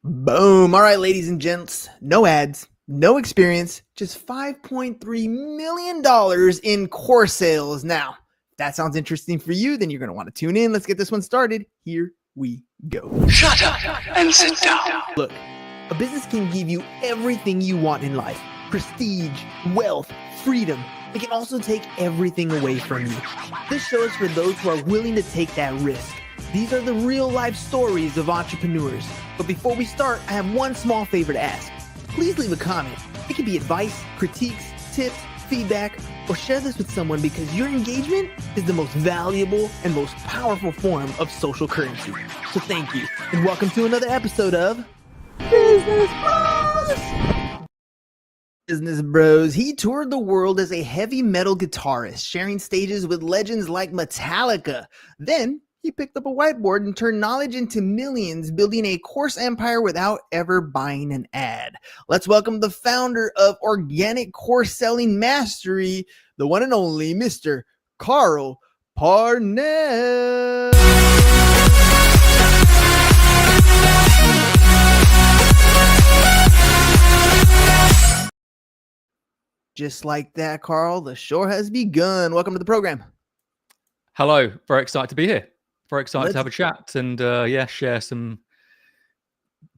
Boom. All right, ladies and gents, no ads, no experience, just $5.3 million in course sales. Now, if that sounds interesting for you, then you're going to want to tune in. Let's get this one started. Here we go. Shut up and sit down. Look, a business can give you everything you want in life: prestige, wealth, freedom. It can also take everything away from you. This show is for those who are willing to take that risk. These are the real life stories of entrepreneurs. But before we start, I have one small favor to ask. Please leave a comment. It can be advice, critiques, tips, feedback, or share this with someone, because your engagement is the most valuable and most powerful form of social currency. So thank you, and welcome to another episode of Business Bros. Business Bros. He toured the world as a heavy metal guitarist, sharing stages with legends like Metallica. Then he picked up a whiteboard and turned knowledge into millions, building a course empire without ever buying an ad. Let's welcome the founder of Organic Course Selling Mastery, the one and only Mr. Carl Parnell. Just like that, Carl, the show has begun. Welcome to the program. Hello, very excited to be here. Very excited to have a chat and share some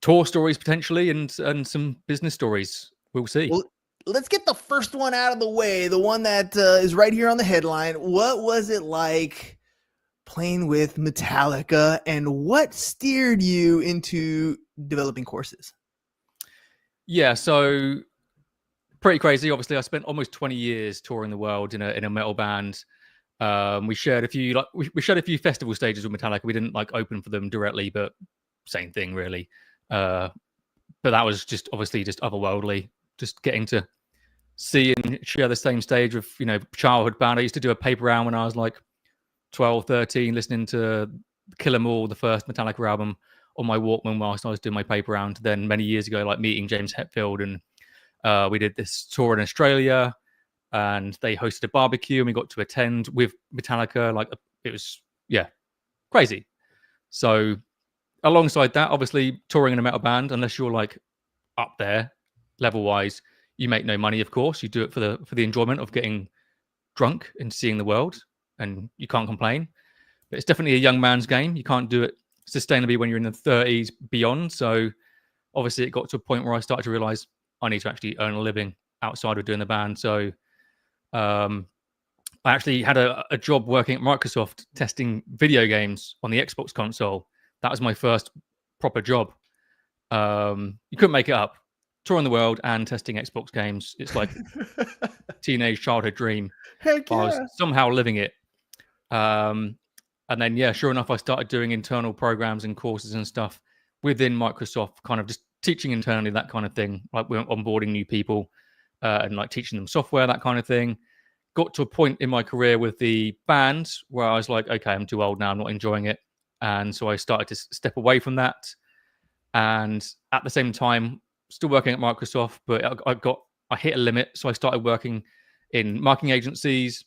tour stories potentially and some business stories. We'll see. Well, let's get the first one out of the way, the one that is right here on the headline. What was it like playing with Metallica, and what steered you into developing courses? Yeah, so pretty crazy. Obviously, I spent almost 20 years touring the world in a metal band. We shared a few we shared a few festival stages with Metallica. We didn't open for them directly, but same thing really. But that was just obviously just otherworldly. Just getting to see and share the same stage with childhood band. I used to do a paper round when I was like 12, 13, listening to Kill 'Em All, the first Metallica album, on my Walkman whilst I was doing my paper round. Then many years ago, meeting James Hetfield, and we did this tour in Australia. And they hosted a barbecue and we got to attend with Metallica. It was, crazy. So alongside that, obviously touring in a metal band, unless you're up there level wise, you make no money, of course. You do it for the enjoyment of getting drunk and seeing the world, and you can't complain. But it's definitely a young man's game. You can't do it sustainably when you're in the 30s beyond. So obviously it got to a point where I started to realize I need to actually earn a living outside of doing the band. So I actually had a job working at Microsoft testing video games on the Xbox console. That was my first proper job. You couldn't make it up. Touring the world and testing Xbox games. It's like teenage childhood dream. Heck yeah. I was somehow living it. And then, sure enough, I started doing internal programs and courses and stuff within Microsoft, kind of just teaching internally, that kind of thing. We're onboarding new people. And teaching them software, that kind of thing. Got to a point in my career with the band where I was like, okay, I'm too old now, I'm not enjoying it. And so I started to step away from that. And at the same time, still working at Microsoft, but I hit a limit. So I started working in marketing agencies.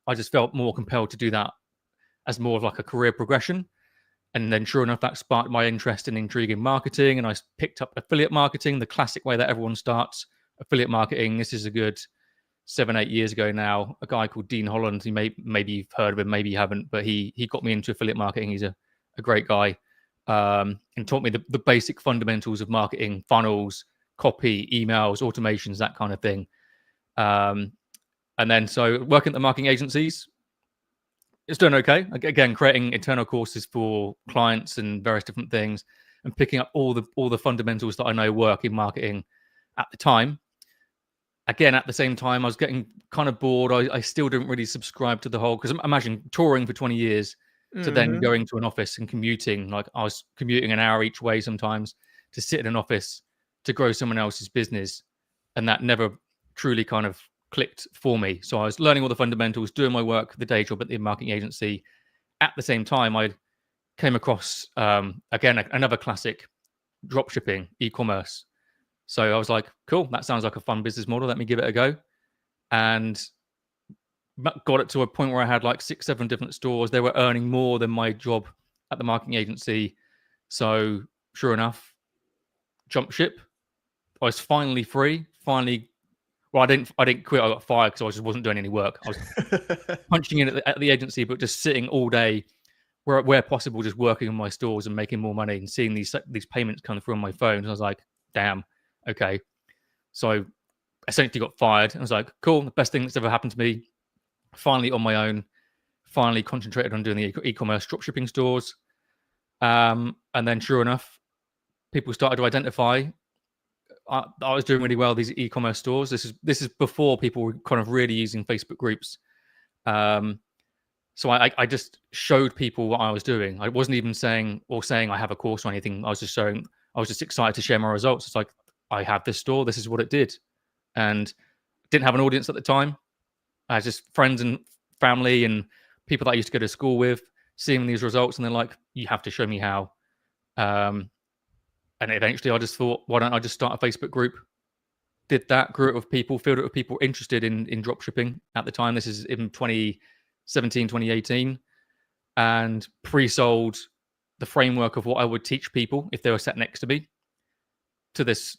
I just felt more compelled to do that as more of a career progression. And then sure enough, that sparked my interest in intriguing marketing. And I picked up affiliate marketing, the classic way that everyone starts affiliate marketing. This is a good 7-8 years ago now. A guy called Dean Holland, maybe you've heard of him, maybe you haven't, but he got me into affiliate marketing. He's a great guy, and taught me the basic fundamentals of marketing: funnels, copy, emails, automations, that kind of thing. And then so working at the marketing agencies, it's doing okay. Again, creating internal courses for clients and various different things, and picking up all the fundamentals that I know work in marketing at the time. Again, at the same time, I was getting kind of bored. I still didn't really subscribe to the whole, because imagine touring for 20 years to then going to an office and commuting. I was commuting an hour each way sometimes to sit in an office to grow someone else's business. And that never truly kind of clicked for me. So I was learning all the fundamentals, doing my work, the day job at the marketing agency. At the same time, I came across, again, another classic, drop shipping, e-commerce. So I was like, cool, that sounds like a fun business model. Let me give it a go. And got it to a point where I had 6-7 different stores. They were earning more than my job at the marketing agency. So sure enough, jump ship. I was finally free. Well, I didn't quit. I got fired because I just wasn't doing any work. I was punching in at the agency, but just sitting all day, where possible, just working on my stores and making more money and seeing these payments coming through on my phone. And I was like, damn, okay. So I essentially got fired. I was like, cool, the best thing that's ever happened to me. Finally on my own. Finally concentrated on doing the e-commerce dropshipping stores. And then sure enough, people started to identify I was doing really well these e-commerce stores. This is before people were kind of really using Facebook groups. So I just showed people what I was doing. I wasn't even saying I have a course or anything. I was just excited to share my results. It's like, I have this store. This is what it did, and didn't have an audience at the time. I was just friends and family and people that I used to go to school with, seeing these results, and they're like, "You have to show me how." And eventually I just thought, why don't I just start a Facebook group? Did that, grew it with people, filled it with people interested in dropshipping at the time. This is in 2017, 2018. And pre-sold the framework of what I would teach people if they were sat next to me to this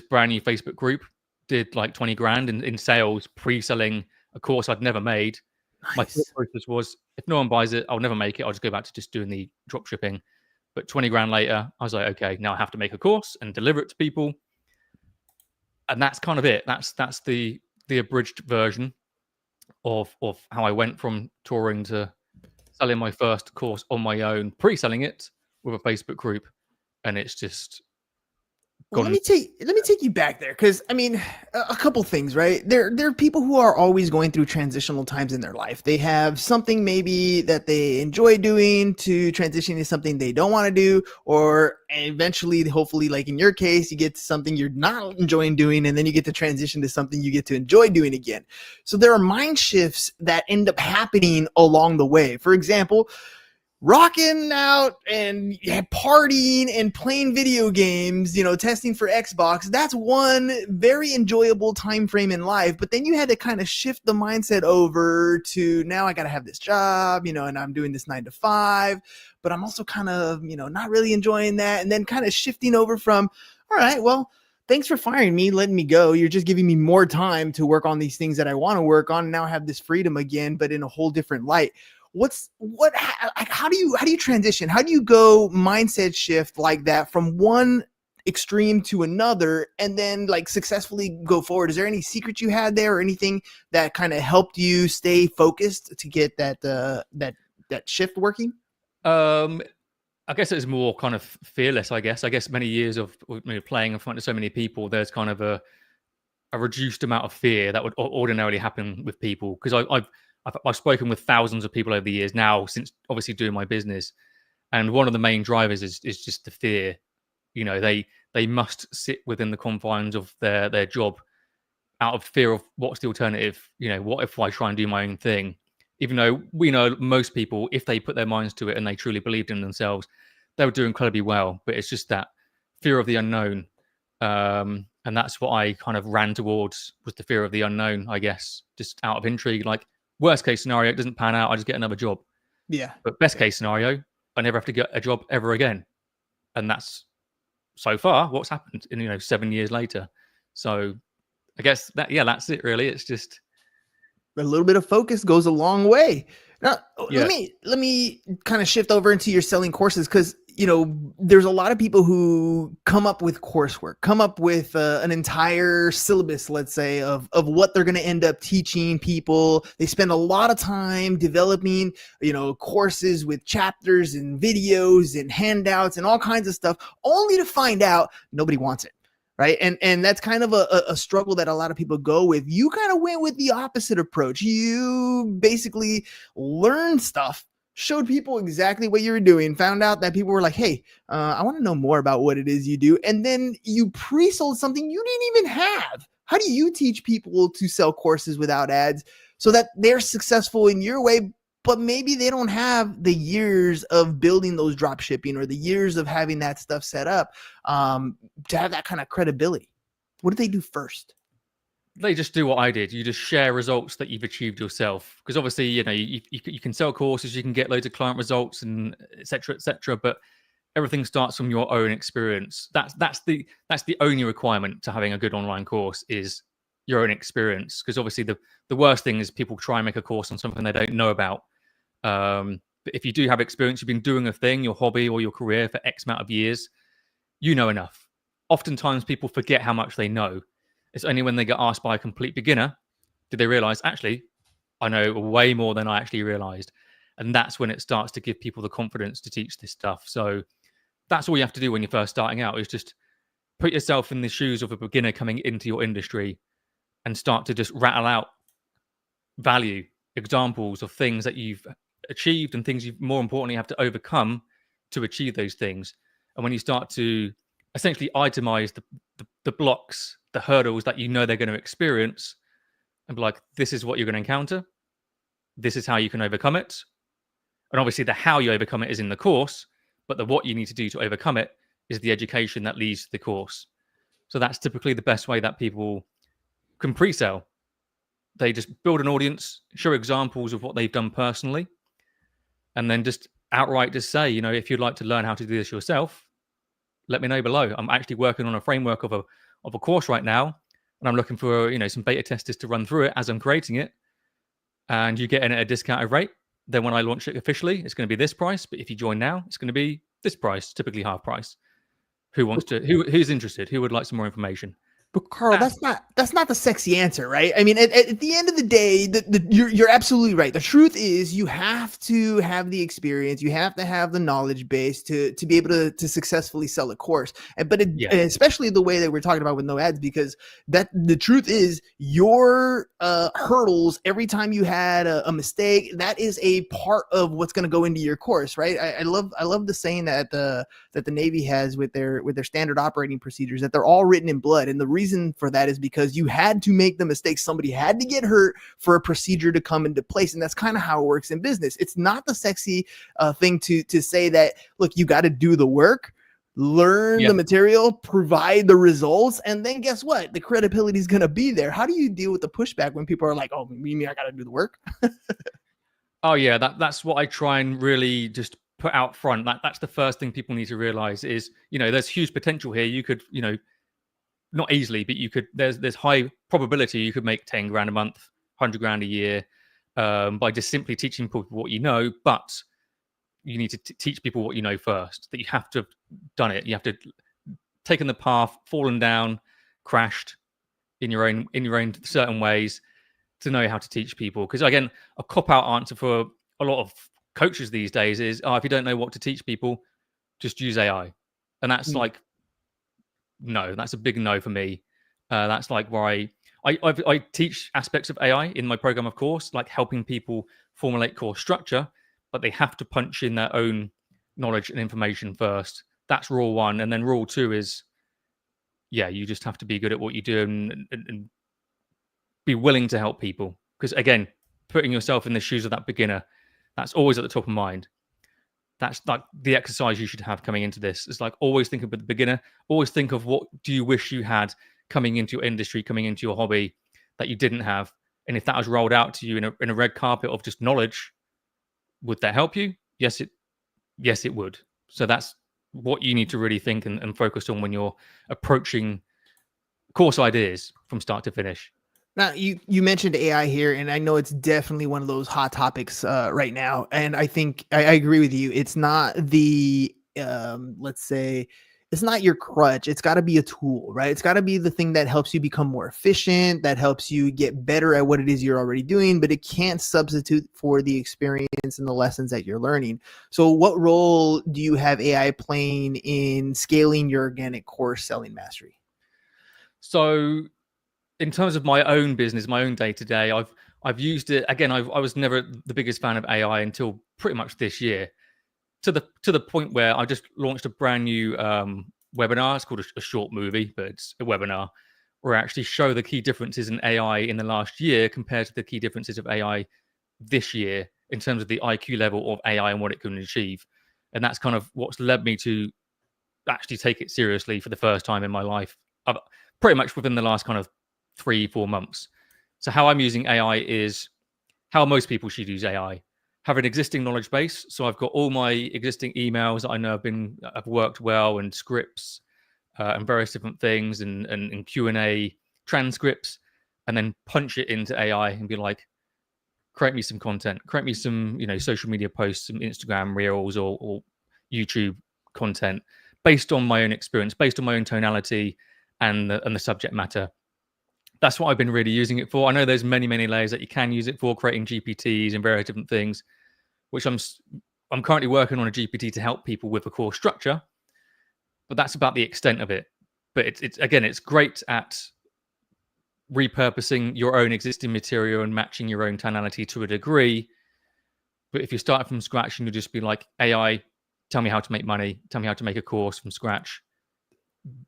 brand new Facebook group. Did like 20 grand in sales, pre-selling a course I'd never made. Nice. My thought process was, if no one buys it, I'll never make it. I'll just go back to just doing the dropshipping. But 20 grand later, I was like, okay, now I have to make a course and deliver it to people. And that's kind of it. That's the abridged version of how I went from touring to selling my first course on my own, pre-selling it with a Facebook group. And it's just Well, let me take you back there, because I mean, a couple things, right? There are people who are always going through transitional times in their life. They have something maybe that they enjoy doing to transition to something they don't want to do, or eventually, hopefully, like in your case, you get to something you're not enjoying doing, and then you get to transition to something you get to enjoy doing again. So there are mind shifts that end up happening along the way. For example, rocking out and partying and playing video games, testing for Xbox, that's one very enjoyable time frame in life. But then you had to kind of shift the mindset over to, now I got to have this job, and I'm doing this 9 to 5, but I'm also kind of, not really enjoying that. And then kind of shifting over from, all right, well, thanks for firing me, letting me go. You're just giving me more time to work on these things that I want to work on. Now I have this freedom again, but in a whole different light. How do you transition? How do you go mindset shift like that from one extreme to another and then like successfully go forward? Is there any secret you had there or anything that kind of helped you stay focused to get that shift working? I guess it's more kind of fearless, I guess many years of playing in front of so many people, there's kind of a reduced amount of fear that would ordinarily happen with people. Because I've spoken with thousands of people over the years now, since obviously doing my business, and one of the main drivers is just the fear. They must sit within the confines of their job out of fear of what's the alternative. What if I try and do my own thing? Even though we know most people, if they put their minds to it and they truly believed in themselves, they would do incredibly well. But it's just that fear of the unknown, and that's what I kind of ran towards, was the fear of the unknown. I guess just out of intrigue, like. Worst case scenario, it doesn't pan out, I just get another job. Yeah. But best case scenario, I never have to get a job ever again. And that's so far what's happened in 7 years later. So I guess that's it really. It's just a little bit of focus goes a long way. Now, yeah. let me kind of shift over into your selling courses, because there's a lot of people who come up with coursework, come up with an entire syllabus, let's say, of what they're going to end up teaching people. They spend a lot of time developing, courses with chapters and videos and handouts and all kinds of stuff, only to find out nobody wants it. Right. And that's kind of a struggle that a lot of people go with. You kind of went with the opposite approach. You basically learned stuff, showed people exactly what you were doing, found out that people were like, hey, I want to know more about what it is you do. And then you pre-sold something you didn't even have. How do you teach people to sell courses without ads so that they're successful in your way, but maybe they don't have the years of building those drop shipping or the years of having that stuff set up to have that kind of credibility? What do they do first? They just do what I did. You just share results that you've achieved yourself. Because obviously, you can sell courses, you can get loads of client results and et cetera, but everything starts from your own experience. That's the only requirement to having a good online course is your own experience. Because obviously the worst thing is people try and make a course on something they don't know about. But if you do have experience, you've been doing a thing, your hobby or your career for X amount of years, you know enough. Oftentimes people forget how much they know. It's only when they get asked by a complete beginner do they realize, actually, I know way more than I actually realized. And that's when it starts to give people the confidence to teach this stuff. So that's all you have to do when you're first starting out, is just put yourself in the shoes of a beginner coming into your industry and start to just rattle out value, examples of things that you've achieved and things you more importantly have to overcome to achieve those things. And when you start to essentially itemize the blocks, the hurdles that you know they're going to experience, and be like, this is what you're going to encounter, this is how you can overcome it. And obviously the how you overcome it is in the course, but the what you need to do to overcome it is the education that leads to the course. So that's typically the best way that people can pre-sell. They just build an audience, show examples of what they've done personally, and then just outright just say, if you'd like to learn how to do this yourself, let me know below. I'm actually working on a framework of a course right now, and I'm looking for some beta testers to run through it as I'm creating it. And you get in at a discounted rate. Then when I launch it officially, it's going to be this price. But if you join now, it's going to be this price, typically half price. Who's interested? Who would like some more information? But Carl, that's not the sexy answer, right? I mean, at the end of the day, you're absolutely right. The truth is, you have to have the experience, you have to have the knowledge base to be able to successfully sell a course. But especially the way that we're talking about with no ads, because that the truth is, your hurdles every time you had a mistake, that is a part of what's going to go into your course, right? I love the saying that the Navy has with their standard operating procedures, that they're all written in blood, and the reason for that is because you had to make the mistake. Somebody had to get hurt for a procedure to come into place. And that's kind of how it works in business. It's not the sexy thing to say that, look, you got to do the work, learn the material, provide the results, and then guess what? The credibility is going to be there. How do you deal with the pushback when people are like, oh, you mean I got to do the work? Oh, yeah, that's what I try and really just put out front. That's the first thing people need to realize is, there's huge potential here. You could, not easily, but you could, there's high probability you could make 10 grand a month, 100 grand a year by just simply teaching people what you know. But you need to teach people what you know first, that you have to have done it. You have to taken the path, fallen down, crashed in your own certain ways to know how to teach people. Because again, a cop-out answer for a lot of coaches these days is, if you don't know what to teach people, just use AI. And that's like, no, that's a big no for me. That's like where I teach aspects of AI in my program, of course, like helping people formulate course structure, but they have to punch in their own knowledge and information first. That's rule one. And then rule two is, you just have to be good at what you do and be willing to help people. Because again, putting yourself in the shoes of that beginner, that's always at the top of mind. That's like the exercise you should have coming into this. It's like always think about the beginner. Always think of what do you wish you had coming into your industry, coming into your hobby that you didn't have. And if that was rolled out to you in a red carpet of just knowledge, would that help you? Yes, it would. So that's what you need to really think and focus on when you're approaching course ideas from start to finish. Now, you mentioned AI here, and I know it's definitely one of those hot topics right now. And I think I agree with you. It's not the, let's say, it's not your crutch. It's got to be a tool, right? It's got to be the thing that helps you become more efficient, that helps you get better at what it is you're already doing, but it can't substitute for the experience and the lessons that you're learning. So what role do you have AI playing in scaling your organic course selling mastery? So in terms of my own business, my own day-to-day, I've used it. Again, I was never the biggest fan of AI until pretty much this year, to the point where I just launched a brand new webinar. It's called a short movie, but it's a webinar where I actually show the key differences in AI in the last year compared to the key differences of AI this year in terms of the IQ level of AI and what it can achieve. And that's kind of what's led me to actually take it seriously for the first time in my life, pretty much within the last kind of 3-4 months. So how I'm using AI is how most people should use AI. have an existing knowledge base. So I've got all my existing emails that I know have worked well, and scripts and various different things, and Q&A transcripts, and then punch it into AI and be like, create me some content, create me some, social media posts, some Instagram reels or YouTube content based on my own experience, based on my own tonality and the subject matter. That's what I've been really using it for. I know there's many, many layers that you can use it for, creating GPTs and various different things, which I'm currently working on a GPT to help people with the course structure, but that's about the extent of it. But it's great at repurposing your own existing material and matching your own tonality to a degree. But if you start from scratch and you just be like, AI, tell me how to make money, tell me how to make a course from scratch,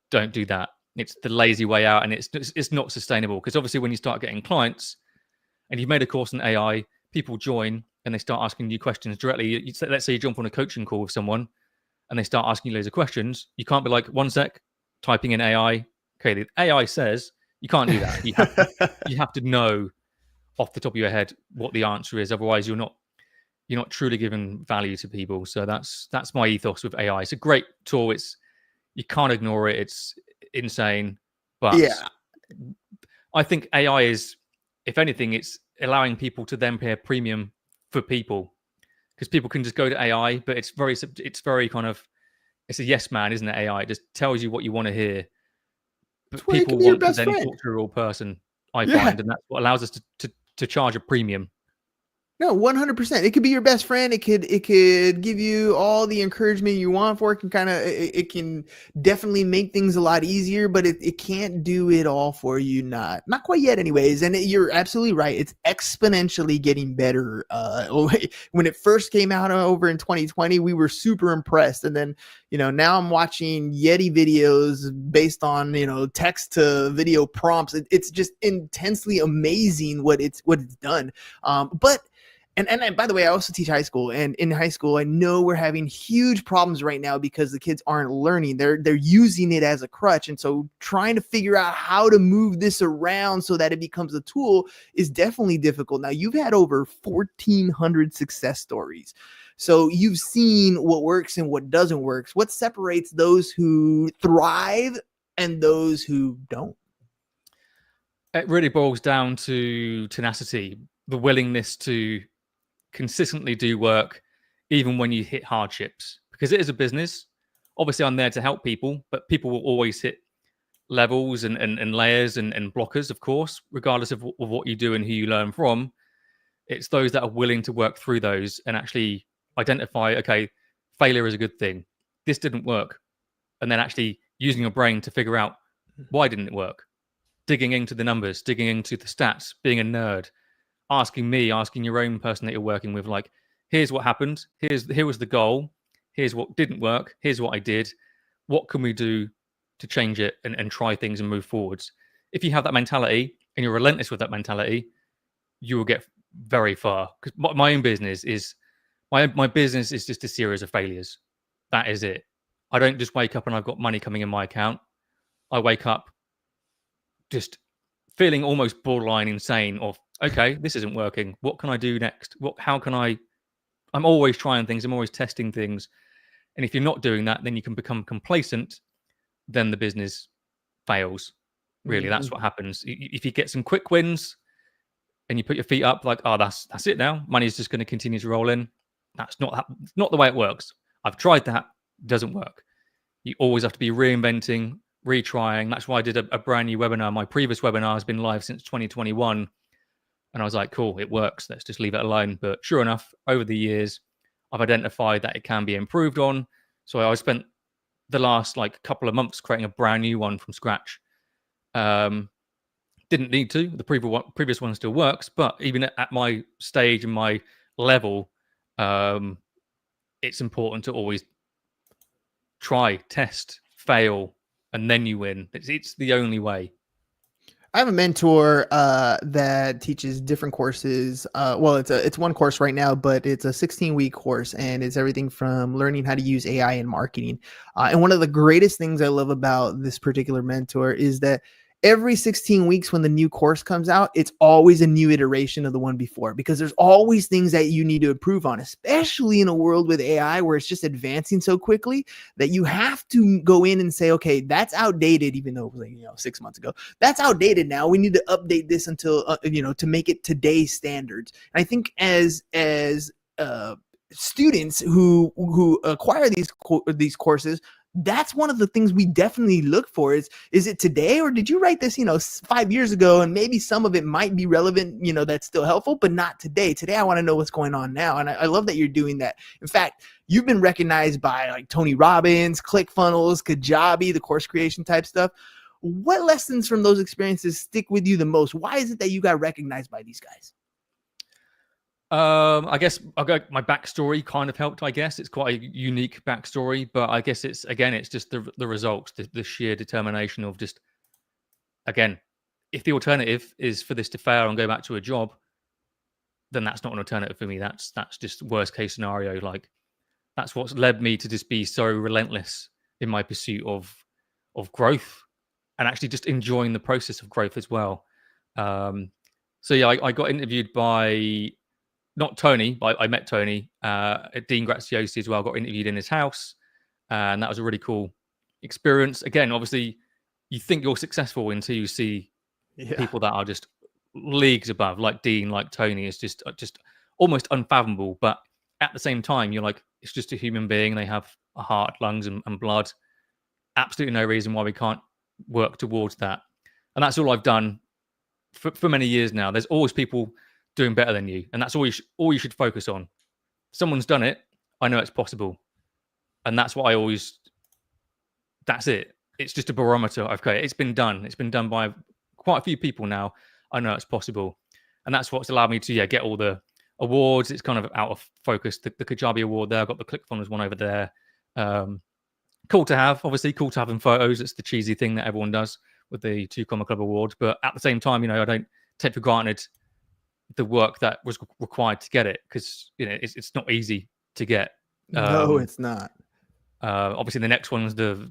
don't do that. It's the lazy way out, and it's not sustainable, because obviously when you start getting clients and you've made a course in AI, people join and they start asking you questions directly. Let's say you jump on a coaching call with someone and they start asking you loads of questions. You can't be like, one sec, typing in AI. Okay, the AI says, you can't do that. You have to know off the top of your head what the answer is. Otherwise, you're not truly giving value to people. So that's my ethos with AI. It's a great tool. You can't ignore it. It's insane. But Yeah. I think AI is, if anything, it's allowing people to then pay a premium for people, because people can just go to AI, but it's very kind of, it's a yes man, isn't it? AI, it just tells you what you want to hear. But people want to then talk to a real person, I find, and that's what allows us to charge a premium. No, 100%. It could be your best friend. It could give you all the encouragement you want for it. It can definitely make things a lot easier, but it can't do it all for you. Not quite yet anyways. And you're absolutely right. It's exponentially getting better. When it first came out over in 2020, we were super impressed. And then, now I'm watching Yeti videos based on, text to video prompts. It's just intensely amazing what it's done. And by the way, I also teach high school, and in high school, I know we're having huge problems right now because the kids aren't learning. They're using it as a crutch. And so trying to figure out how to move this around so that it becomes a tool is definitely difficult. Now, you've had over 1,400 success stories. So you've seen what works and what doesn't work. What separates those who thrive and those who don't? It really boils down to tenacity, the willingness to consistently do work even when you hit hardships, because it is a business. Obviously I'm there to help people, but people will always hit levels and layers and blockers, of course, regardless of what you do and who you learn from. It's those that are willing to work through those and actually identify, okay, failure is a good thing, this didn't work, and then actually using your brain to figure out why didn't it work, digging into the numbers, digging into the stats, being a nerd, asking your own person that you're working with, like, here's what happened, here was the goal, here's what didn't work, here's what I did, what can we do to change it and try things and move forwards. If you have that mentality and you're relentless with that mentality, you will get very far. Because my own business is my business is just a series of failures. That is it. I don't just wake up and I've got money coming in my account. I wake up just feeling almost borderline insane of, okay, this isn't working. What can I do next? I'm always trying things. I'm always testing things. And if you're not doing that, then you can become complacent. Then the business fails. Really, that's what happens. If you get some quick wins and you put your feet up, like, oh, that's it now. Money's just going to continue to roll in. That's not the way it works. I've tried that. It doesn't work. You always have to be reinventing, retrying. That's why I did a brand new webinar. My previous webinar has been live since 2021. And I was like, cool, it works. Let's just leave it alone. But sure enough, over the years, I've identified that it can be improved on. So I spent the last couple of months creating a brand new one from scratch. Didn't need to. The previous one still works. But even at my stage and my level, it's important to always try, test, fail, and then you win. It's the only way. I have a mentor that teaches different courses. Well, it's one course right now, but it's a 16-week course, and it's everything from learning how to use AI in marketing. And one of the greatest things I love about this particular mentor is that every 16 weeks when the new course comes out, it's always a new iteration of the one before, because there's always things that you need to improve on, especially in a world with AI where it's just advancing so quickly that you have to go in and say, okay, that's outdated, even though it was like, 6 months ago, that's outdated now. We need to update this until, to make it today's standards. And I think as students who acquire these courses, that's one of the things we definitely look for is it today, or did you write this 5 years ago, and maybe some of it might be relevant, that's still helpful, but not today. I want to know what's going on now. And I love that you're doing that. In fact, you've been recognized by like Tony Robbins, ClickFunnels, Kajabi, the course creation type stuff. What lessons from those experiences stick with you the most? Why is it that you got recognized by these guys? I guess my backstory kind of helped. I guess it's quite a unique backstory, but I guess it's just the results, the sheer determination of just, again, if the alternative is for this to fail and go back to a job, then that's not an alternative for me. That's just worst case scenario. Like, that's what's led me to just be so relentless in my pursuit of growth, and actually just enjoying the process of growth as well. So yeah, I got interviewed by, not Tony, but I met Tony at Dean Graziosi as well. Got interviewed in his house, and that was a really cool experience. Again, obviously, you think you're successful until you see people that are just leagues above, like Dean, like Tony. Is just almost unfathomable. But at the same time, you're like, it's just a human being. They have a heart, lungs, and blood. Absolutely no reason why we can't work towards that. And that's all I've done for many years now. There's always people doing better than you, and that's all you should focus on. Someone's done it, I know it's possible, and that's what I always. That's it. It's just a barometer. Okay, it's been done. It's been done by quite a few people now. I know it's possible, and that's what's allowed me to get all the awards. It's kind of out of focus. The Kajabi award there. I've got the ClickFunnels one over there. Cool to have, obviously. Cool to have in photos. It's the cheesy thing that everyone does with the 2 Comma Club award, but at the same time, I don't take for granted the work that was required to get it, because it's not easy to get. No, it's not. Obviously, the next one's the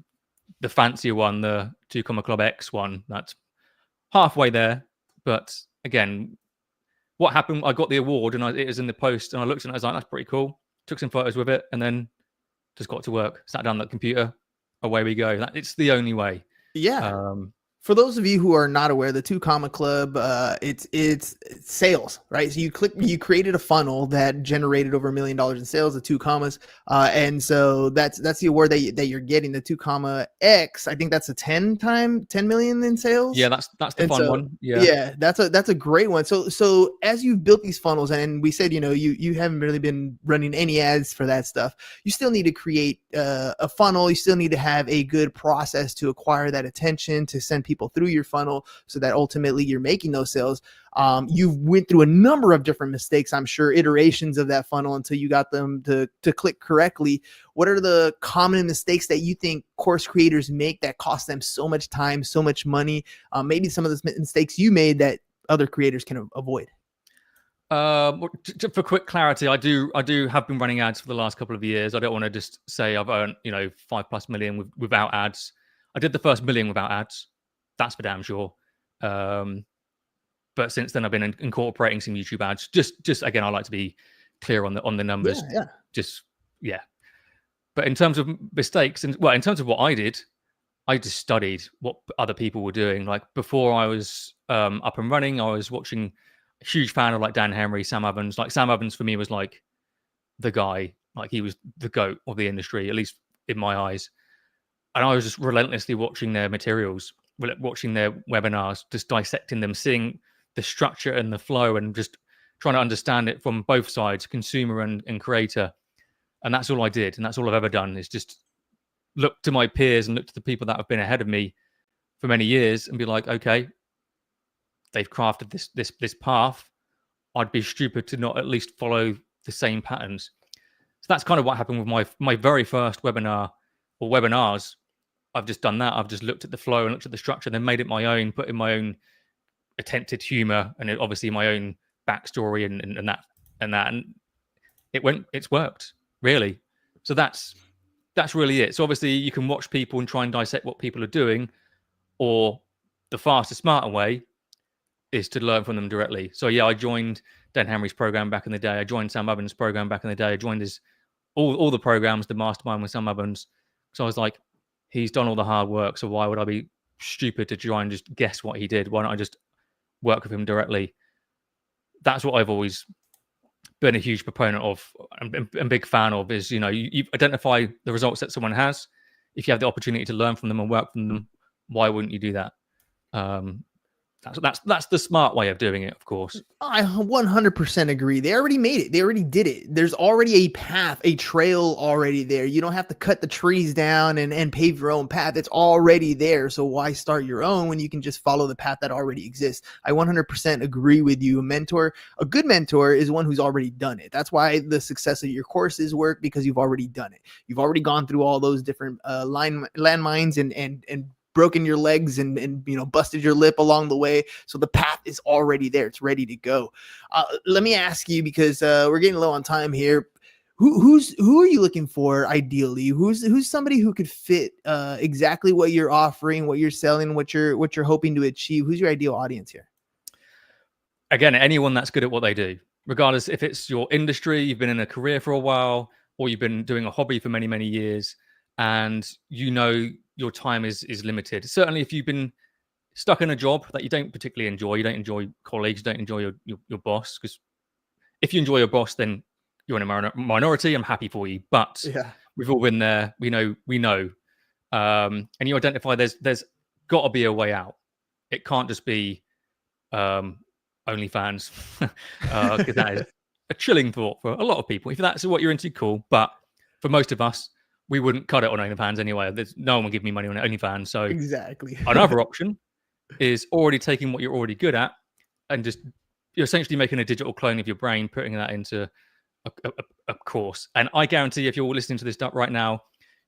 fancier one, the 2 Comma Club X one. That's halfway there, but again, what happened? I got the award, and it was in the post, and I looked at it, and I was like, "That's pretty cool." Took some photos with it, and then just got to work. Sat down at the computer, away we go. It's the only way. Yeah. For those of you who are not aware, the 2 Comma Club, it's sales, right? So you created a funnel that generated over $1 million in sales, the 2 commas, and so that's the award that you're getting. The 2 Comma X, I think that's a 10 million in sales. Yeah, that's the fun one. Yeah, that's a great one. So as you've built these funnels, and we said you haven't really been running any ads for that stuff, you still need to create a funnel. You still need to have a good process to acquire that attention, to send people through your funnel so that ultimately you're making those sales. You've went through a number of different mistakes, I'm sure, iterations of that funnel until you got them to click correctly. What are the common mistakes that you think course creators make that cost them so much time, so much money? Maybe some of the mistakes you made that other creators can avoid. For quick clarity, I do have been running ads for the last couple of years. I don't want to just say I've earned 5+ million without ads. I did the first million without ads. That's for damn sure. But since then, I've been incorporating some YouTube ads. Just again, I like to be clear on the numbers. Yeah. But in terms of mistakes, in terms of what I did, I just studied what other people were doing. Like, before I was up and running, I was watching. A huge fan of like Dan Henry, Sam Evans. Like, Sam Evans for me was like the guy. Like, he was the GOAT of the industry, at least in my eyes. And I was just relentlessly watching their materials, watching their webinars, just dissecting them, seeing the structure and the flow, and just trying to understand it from both sides, consumer and creator. And that's all I did. And that's all I've ever done, is just look to my peers and look to the people that have been ahead of me for many years and be like, okay, they've crafted this path. I'd be stupid to not at least follow the same patterns. So that's kind of what happened with my very first webinar or webinars. I've just done that. I've just looked at the flow and looked at the structure, then made it my own, put in my own attempted humor and obviously my own backstory and that, and it's worked, really. So that's really it. So obviously you can watch people and try and dissect what people are doing, or the fastest, smarter way is to learn from them directly. So yeah, I joined Dan Henry's program back in the day. I joined Sam Ovens' program back in the day. I joined his all the programs, the mastermind with Sam Ovens. So I was like, he's done all the hard work. So why would I be stupid to try and just guess what he did? Why don't I just work with him directly? That's what I've always been a huge proponent of and big fan of is, you identify the results that someone has. If you have the opportunity to learn from them and work from them, why wouldn't you do that? That's the smart way of doing it, of course. I 100% agree. They already made it. They already did it. There's already a path, a trail already there. You don't have to cut the trees down and pave your own path. It's already there. So why start your own when you can just follow the path that already exists? I 100% agree with you. A good mentor is one who's already done it. That's why the success of your courses work, because you've already done it. You've already gone through all those different landmines and broken your legs and busted your lip along the way. So the path is already there. It's ready to go. Let me ask you, because we're getting low on time here. Who are you looking for ideally? Who's somebody who could fit exactly what you're offering, what you're selling, what you're hoping to achieve? Who's your ideal audience here? Again, anyone that's good at what they do, regardless if it's your industry, you've been in a career for a while, or you've been doing a hobby for many, many years, and your time is limited. Certainly if you've been stuck in a job that you don't particularly enjoy, you don't enjoy colleagues, you don't enjoy your boss, because if you enjoy your boss, then you're in a minority. I'm happy for you, but we've all been there. We know, and you identify there's got to be a way out. It can't just be OnlyFans, because that is a chilling thought for a lot of people. If that's what you're into, cool, but for most of us, we wouldn't cut it on OnlyFans anyway. No one would give me money on OnlyFans. So exactly. Another option is already taking what you're already good at and just you're essentially making a digital clone of your brain, putting that into a course. And I guarantee if you're listening to this right now,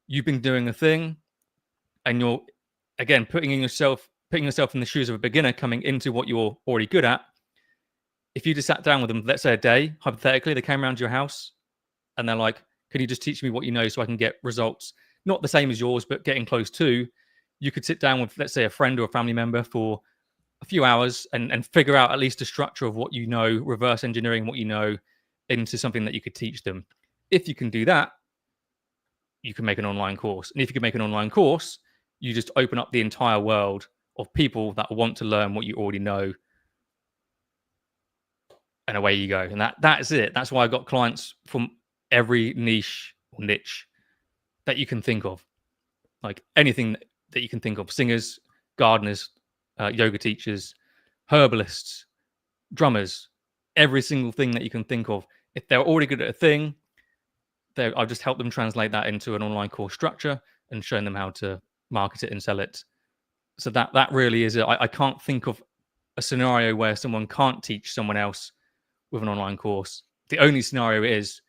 you've been doing a thing and you're, again, putting yourself in the shoes of a beginner coming into what you're already good at. If you just sat down with them, let's say a day, hypothetically, they came around to your house and they're like, can you just teach me what you know so I can get results? Not the same as yours, but getting close to. You could sit down with, let's say, a friend or a family member for a few hours and figure out at least a structure of what you know, reverse engineering what you know into something that you could teach them. If you can do that, you can make an online course. And if you can make an online course, you just open up the entire world of people that want to learn what you already know. And away you go. And that's it. That's why I got clients from every niche that you can think of, like anything that you can think of: singers, gardeners, yoga teachers, herbalists, drummers, every single thing that you can think of. If they're already good at a thing, I've just helped them translate that into an online course structure and shown them how to market it and sell it. So that really is it. I can't think of a scenario where someone can't teach someone else with an online course. The only scenario is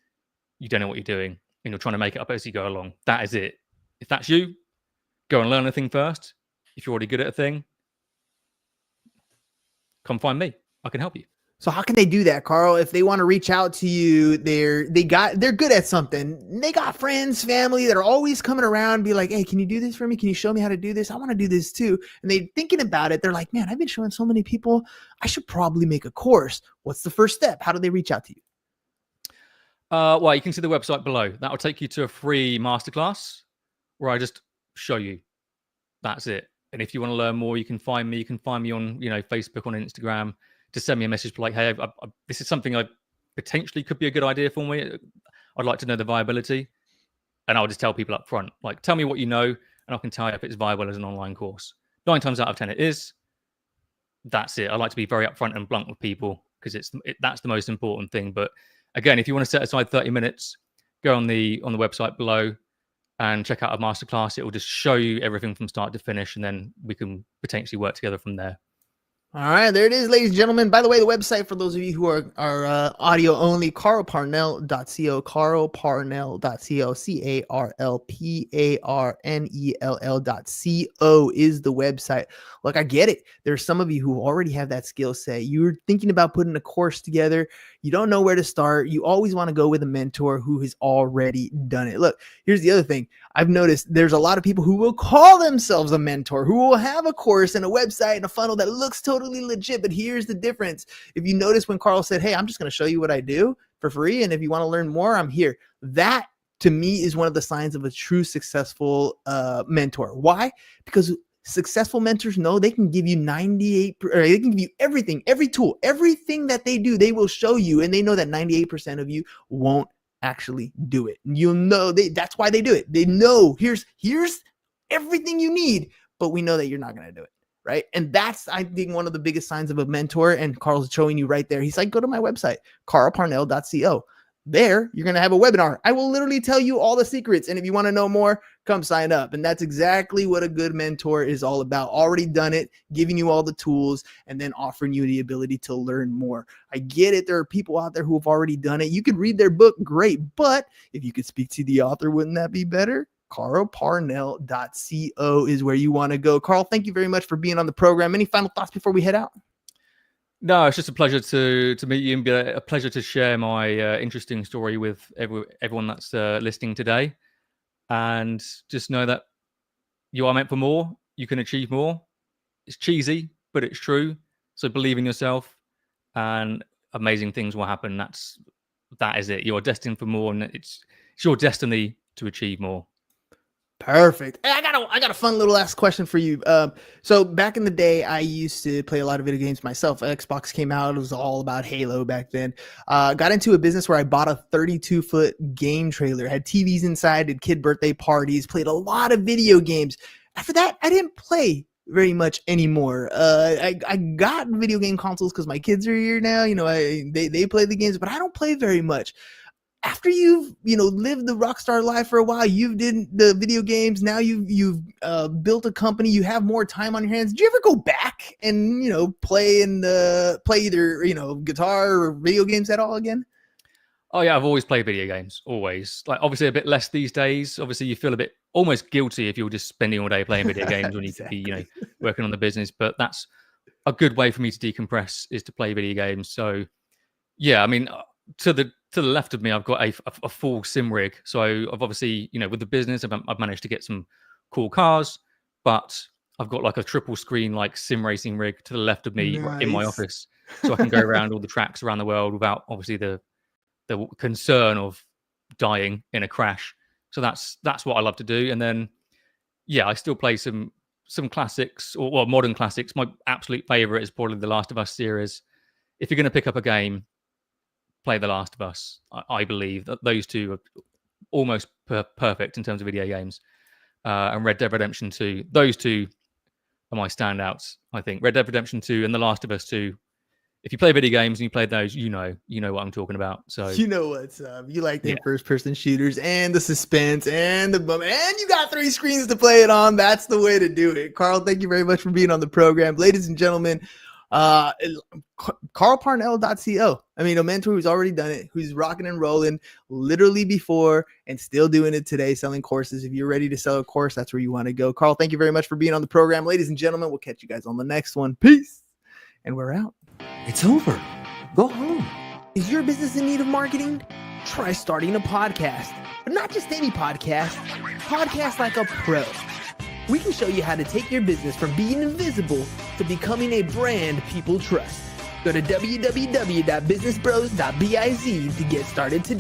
you don't know what you're doing and you're trying to make it up as you go along. That is it. If that's you, go and learn a thing first. If you're already good at a thing, come find me. I can help you. So how can they do that, Carl? If they want to reach out to you, they're good at something. They got friends, family that are always coming around, be like, hey, can you do this for me? Can you show me how to do this? I want to do this too. And they're thinking about it. They're like, man, I've been showing so many people. I should probably make a course. What's the first step? How do they reach out to you? Well, you can see the website below. That will take you to a free masterclass where I just show you. That's it. And if you want to learn more, you can find me. You can find me on, Facebook, on Instagram. Just send me a message like, hey, this is something I potentially could be a good idea for me. I'd like to know the viability. And I'll just tell people up front, like, tell me what you know, and I can tell you if it's viable as an online course. 9 times out of 10, it is. That's it. I like to be very upfront and blunt with people because that's the most important thing. But again, if you want to set aside 30 minutes, go on the website below and check out a masterclass. It will just show you everything from start to finish, and then we can potentially work together from there. All right, there it is, ladies and gentlemen. By the way, the website for those of you who are audio only, carlparnell.co, carlparnell.co, carlparnell.co is the website. Look, I get it. There's some of you who already have that skill set. You're thinking about putting a course together. You don't know where to start. You always want to go with a mentor who has already done it. Look, here's the other thing. I've noticed there's a lot of people who will call themselves a mentor, who will have a course and a website and a funnel that looks totally legit. But here's the difference. If you notice when Carl said, hey, I'm just going to show you what I do for free, and if you want to learn more, I'm here. That, to me, is one of the signs of a true successful mentor. Why? Because successful mentors know they can give you 98, or they can give you everything, every tool, everything that they do, they will show you. And they know that 98% of you won't actually do it. You'll know that's why they do it. They know here's everything you need, but we know that you're not going to do it. Right. And that's, I think, one of the biggest signs of a mentor. And Carl's showing you right there. He's like, go to my website, carlparnell.co. There, you're going to have a webinar. I will literally tell you all the secrets. And if you want to know more, come sign up. And that's exactly what a good mentor is all about. Already done it, giving you all the tools, and then offering you the ability to learn more. I get it. There are people out there who have already done it. You could read their book, great. But if you could speak to the author, wouldn't that be better? carlparnell.co is where you want to go. Carl, thank you very much for being on the program. Any final thoughts before we head out? No, it's just a pleasure to meet you, and be a pleasure to share my interesting story with everyone that's listening today. And just know that you are meant for more. You can achieve more. It's cheesy, but it's true. So believe in yourself, and amazing things will happen. That is it. You are destined for more, and it's your destiny to achieve more. Perfect. Hey, I got a fun little last question for you. So back in the day, I used to play a lot of video games myself. Xbox came out. It was all about Halo back then. Got into a business where I bought a 32-foot game trailer, had TVs inside, did kid birthday parties, played a lot of video games. After that, I didn't play very much anymore. I got video game consoles because my kids are here now. You know, they play the games, but I don't play very much. After you've lived the rock star life for a while, you've did the video games. Now you've built a company. You have more time on your hands. Did you ever go back and play either guitar or video games at all again? Oh yeah, I've always played video games. Always. Like, obviously a bit less these days. Obviously you feel a bit almost guilty if you're just spending all day playing video games when you could be working on the business. But that's a good way for me to decompress, is to play video games. So yeah, I mean, to the left of me, I've got a full sim rig. So I've obviously, with the business, I've managed to get some cool cars, but I've got like a triple screen, like sim racing rig to the left of me. Nice. In my office. So I can go around all the tracks around the world without obviously the concern of dying in a crash. So that's what I love to do. And then, yeah, I still play some classics or modern classics. My absolute favorite is probably the Last of Us series. If you're going to pick up a game, play The Last of Us. I believe that those two are almost perfect in terms of video games. And Red Dead Redemption 2. Those two are my standouts, I think. Red Dead Redemption 2 and The Last of Us 2. If you play video games and you play those, you know what I'm talking about. So you know what's up. You like the first-person shooters and the suspense and the bum, and you got 3 screens to play it on. That's the way to do it. Carl, thank you very much for being on the program. Ladies and gentlemen, carlparnell.co. I mean, a mentor who's already done it, who's rocking and rolling literally before and still doing it today, selling courses. If you're ready to sell a course, that's where you want to go. Carl, thank you very much for being on the program. Ladies and gentlemen, we'll catch you guys on the next one. Peace. And we're out. It's over. Go home. Is your business in need of marketing? Try starting a podcast, but not just any podcast. Podcast like a pro. We can show you how to take your business from being invisible to becoming a brand people trust. Go to www.businessbros.biz to get started today.